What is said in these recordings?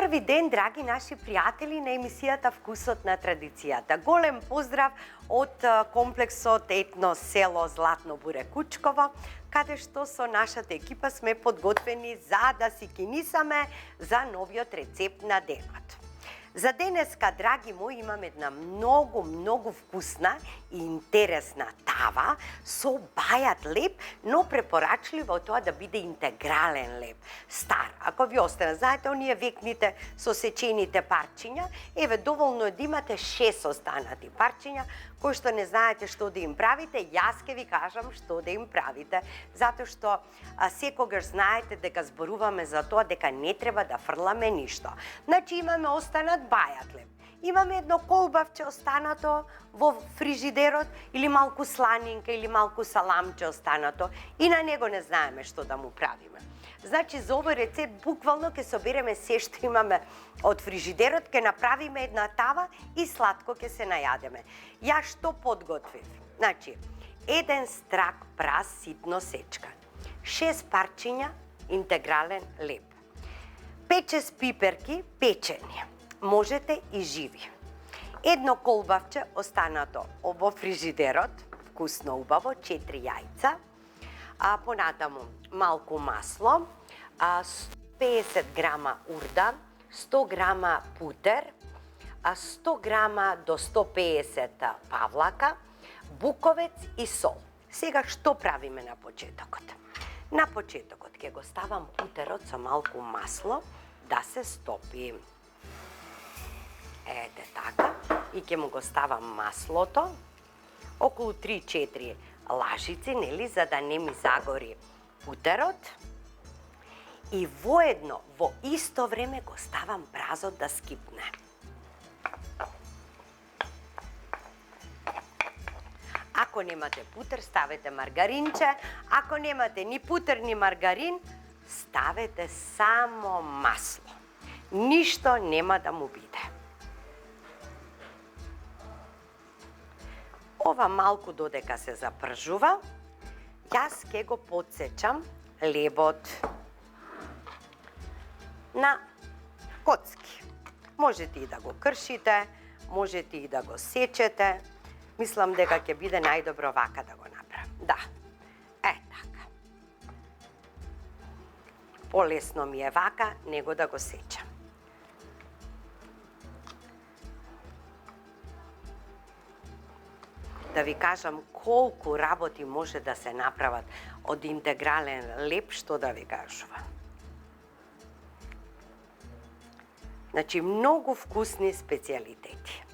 Убави ден, драги наши пријатели на емисијата Вкусот на традицијата. Голем поздрав од комплексот Етно село Златно буре Кучково, каде што со нашата екипа сме подготвени за да си кинисаме за новиот рецепт на денот. За денеска, драги мои, имам една многу вкусна и интересна тава со бајат леб, но препорачливо тоа да биде интегрален леб. Стар, ако ви остане, знаете, оние векните со сечените парчиња, еве, доволно е да имате 6 останати парчиња, кои што не знаете што да им правите, јас ке ви кажам што да им правите, затоа што секогаш знаете дека зборуваме за тоа дека не треба да фрламе ништо. Значи имаме останат бајат леб. Имаме едно колбавче останато во фрижидерот или малку сланинка или малку саламче останато и на него не знаеме што да му правиме. Значи за овој рецепт буквално ќе собереме се што имаме од фрижидерот, ќе направиме една тава и сладко ќе се најадеме. Ја што подготвив? Значи, еден страк прас ситно сечкан, 6 парчиња интегрален леб, 5-6 пиперки печени, можете и живи. Едно колбавче останато во фрижидерот, вкусно убаво, 4 јајца, понатаму малку масло, 150 грама урда, 100 грама путер, 100 грама до 150 павлака, буковец и сол. Сега што правиме на почетокот? На почетокот ќе го ставам путерот со малку масло да се стопи. Ете така. И ќе му го ставам маслото, околу 3-4 лажици, нели, за да не ми загори путерот. И воедно, во исто време го ставам празот да скипне. Ако немате путер, ставете маргаринче. Ако немате ни путер, ни маргарин, ставете само масло. Ништо нема да му биде. Ова малку додека се запржува, јас ке го подсечам лебот на коцки. Можете и да го кршите, можете и да го сечете. Мислам дека ќе биде најдобро вака да го направам. Да, така. Полесно ми е вака, него да го сечам. Да ви кажам колку работи може да се направат од интегрален леб, што да ви кажувам. Значи, многу вкусни специјалитети.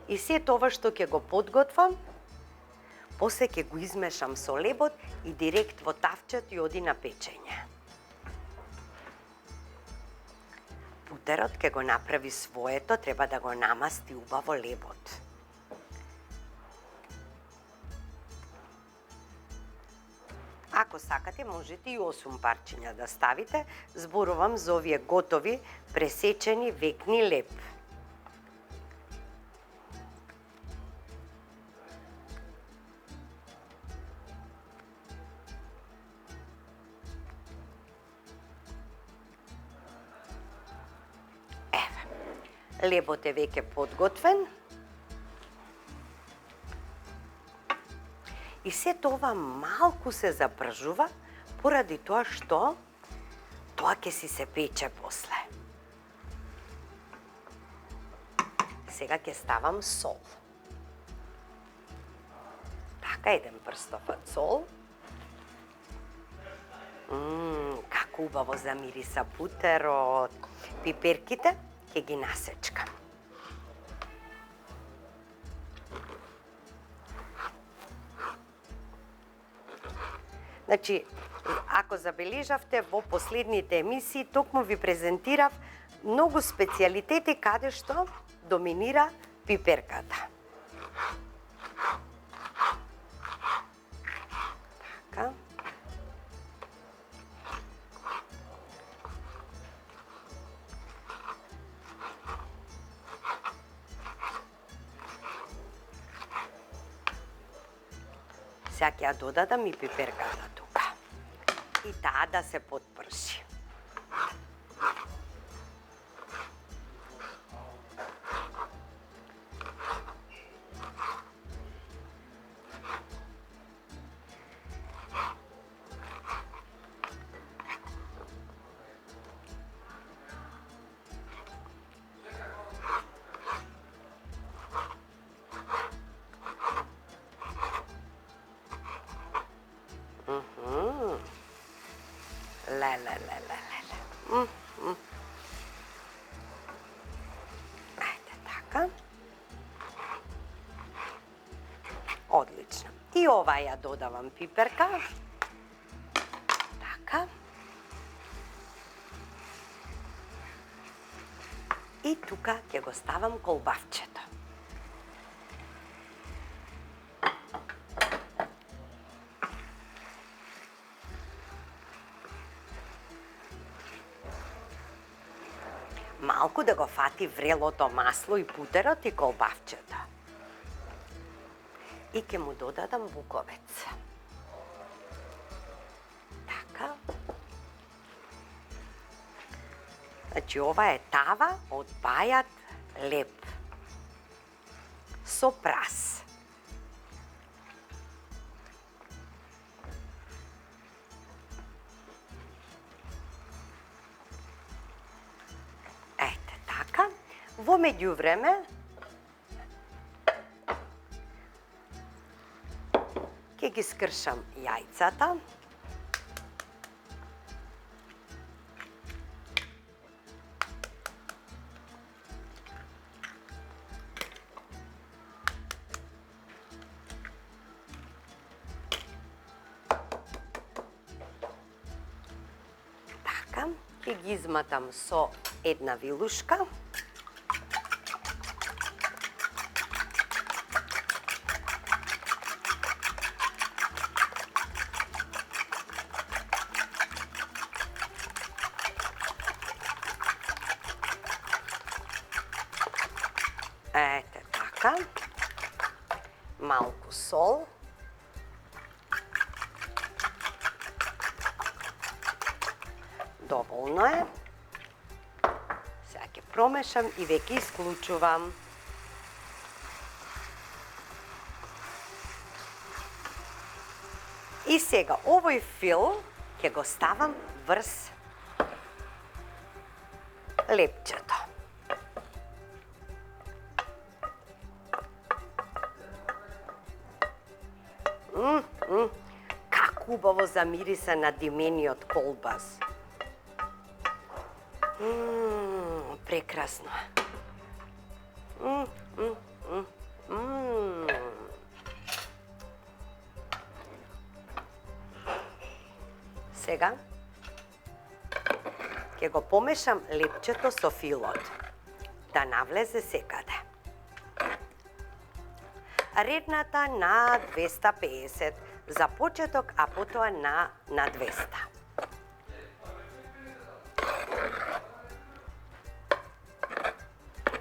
И се тоа што ќе го подготвам, после ќе го измешам со лебот и директ во тавчето и оди на печење. Путерот ќе го направи своето, треба да го намасти убаво лебот. Ако сакате, можете и 8 парчиња да ставите. Зборувам за овие готови, пресечени векни леб. Лебот е веќе подготвен. И се тоа малку се запржува, поради тоа што тоа ќе си се пече после. Сега ќе ставам сол. Така, еден прстопат сол. Како убаво замириса путерот. Пиперките ќе ги насечкам. Значи, ако забележавте во последните емисии, токму ви презентирав многу специјалитети каде што доминира пиперката. Така. Сега ќе ја додадам и пиперката тука. И таа да се потпрши. Ајде така. Одлично. И ова ја додавам пиперка. Така. И тука ќе го ставам колбавчето. Малку да го фати врелото масло и путерот и колбавчето. И ќе му додадам буковец. Така. Значи, ова е тава од бајат леп. Со прас. Ете така. Во меѓувреме ќе ги скршам јајцата. Така, ќе ги изматам со една вилушка. Ете така. Малку сол. Доволно е. Сега ќе промешам и веќе исклучувам. И сега овој фил ќе го ставам врз лепчето. Како убаво замириса на димениот колбас. Прекрасно. Сега ќе го помешам лепчето со филот, да навлезе секаде. Редната на 250 за почеток, а потоа на 200.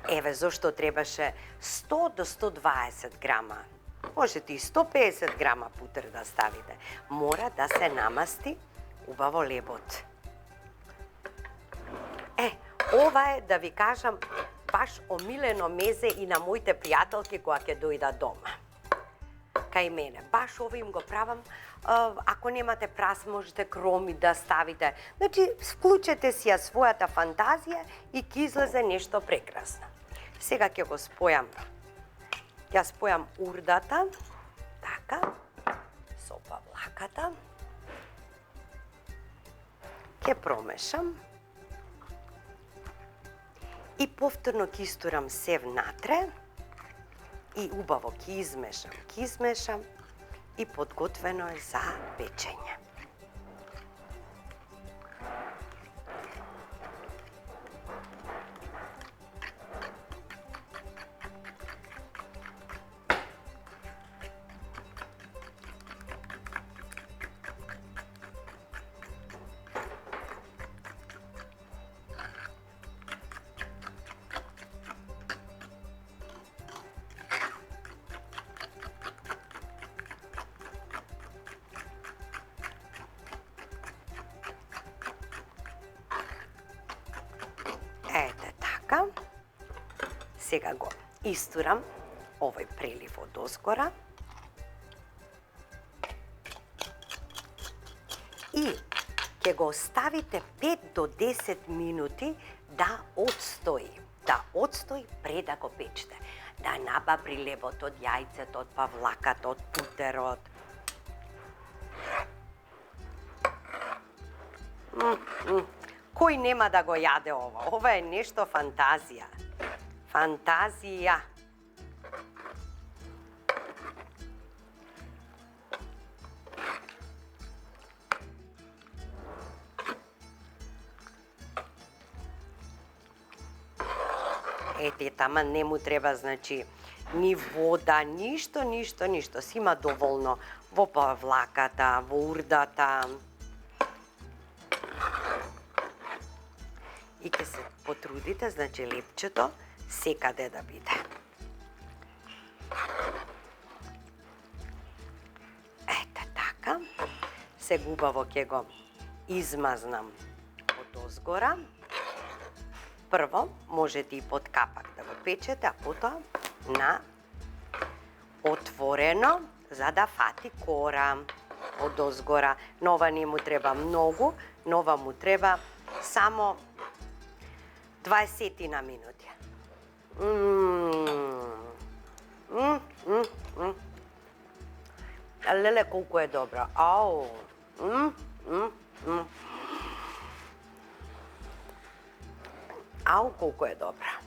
Еве зошто требаше 100 до 120 грама. Можете и 150 грама путер да ставите. Мора да се намасти убаво лебот. Ова е, да ви кажам, баш омилено мезе и на моите пријателки кога ќе дојдат дома. Кај мене. Баш ова им го правам. Ако немате прас, можете кроми да ставите. Значи, вклучете си ја својата фантазија и ќе излезе нешто прекрасно. Сега ќе го спојам. Ќе спојам урдата. Така. Со павлаката. Ќе промешам. И повторно ќе истурам се внатре. И убаво ќе измешам и подготвено е за печење. Така. Сега го истурам овој прелив од озгора. И ќе го оставите 5 до 10 минути да отстои. Да отстои пред да го печете. Да набабри лебот од јајцето, од павлаката, од путерот. Кој нема да го јаде ова? Ова е нешто фантазија. Фантазија. Ете, тама не му треба, значи, ни вода, ништо. Си има доволно во павлаката, во урдата. И ќе се потрудите, значи, лепчето секаде да биде. Ете така. Се убаво ќе го измазнам од озгора. Прво, можете и под капак да го печете, а потоа на отворено, за да фати кора од озгора. Но ова не му треба многу, но ова му треба само 20 минути. Леле, колку е добро. Ау. Ау, колку е добра.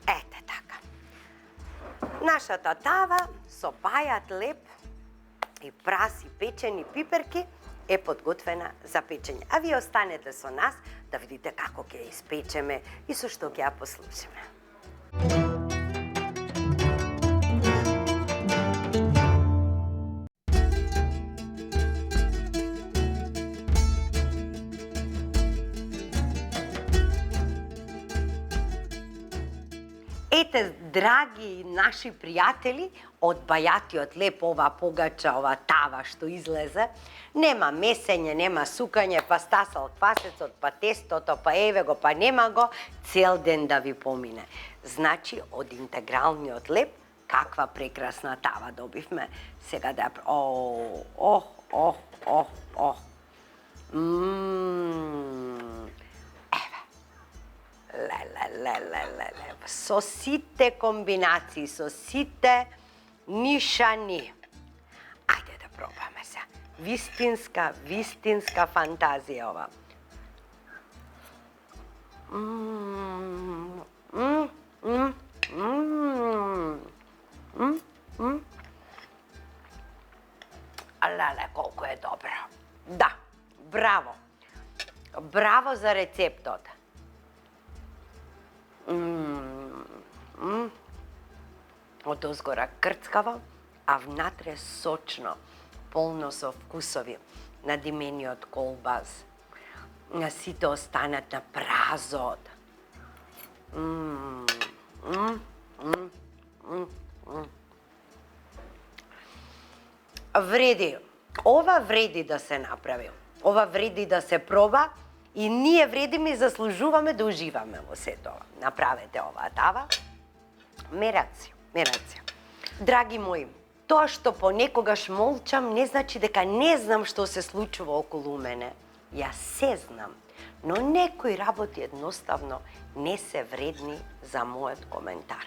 Ете така. Нашата тава со бајат леп и праси печени пиперки е подготвена за печење. А вие останете со нас да видите како ќе ја испечеме и со што ќе ја послужиме. Ете, драги наши пријатели, од бајатиот леп, ова погача, ова тава што излезе, нема месење, нема сукање, па стасал квасецот, па тестото, па еве го, па нема го, цел ден да ви помине. Значи, од интегралниот леп, каква прекрасна тава добивме. Сега да ја... Со сите комбинации, со сите нишани. Ајде да пробаме се. Вистинска фантазија ова. Леле, колку е добро. Да, браво. Браво за рецептот. Од озгора крцкаво, а внатре сочно, полно со вкусови, надимени од колбас, на сите останат на празот. Вреди, ова вреди да се направи, ова вреди да се проба, и ние вредиме и заслужуваме да уживаме во сето ова. Направете оваа тава. Мераци. Драги мои, тоа што понекогаш молчам не значи дека не знам што се случува околу мене. Ја се знам, но некои работи едноставно не се вредни за мојот коментар.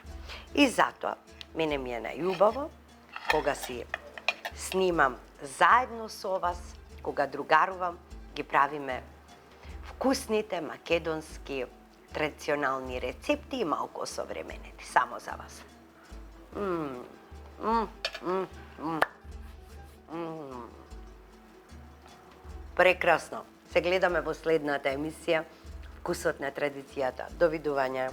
И затоа, мене ми е најубаво, кога си снимам заедно со вас, кога другарувам, ги правиме вкусните македонски традиционални рецепти и малку современети, само за вас. Прекрасно. Се гледаме во следната емисија Вкусот на традицијата. Довидување.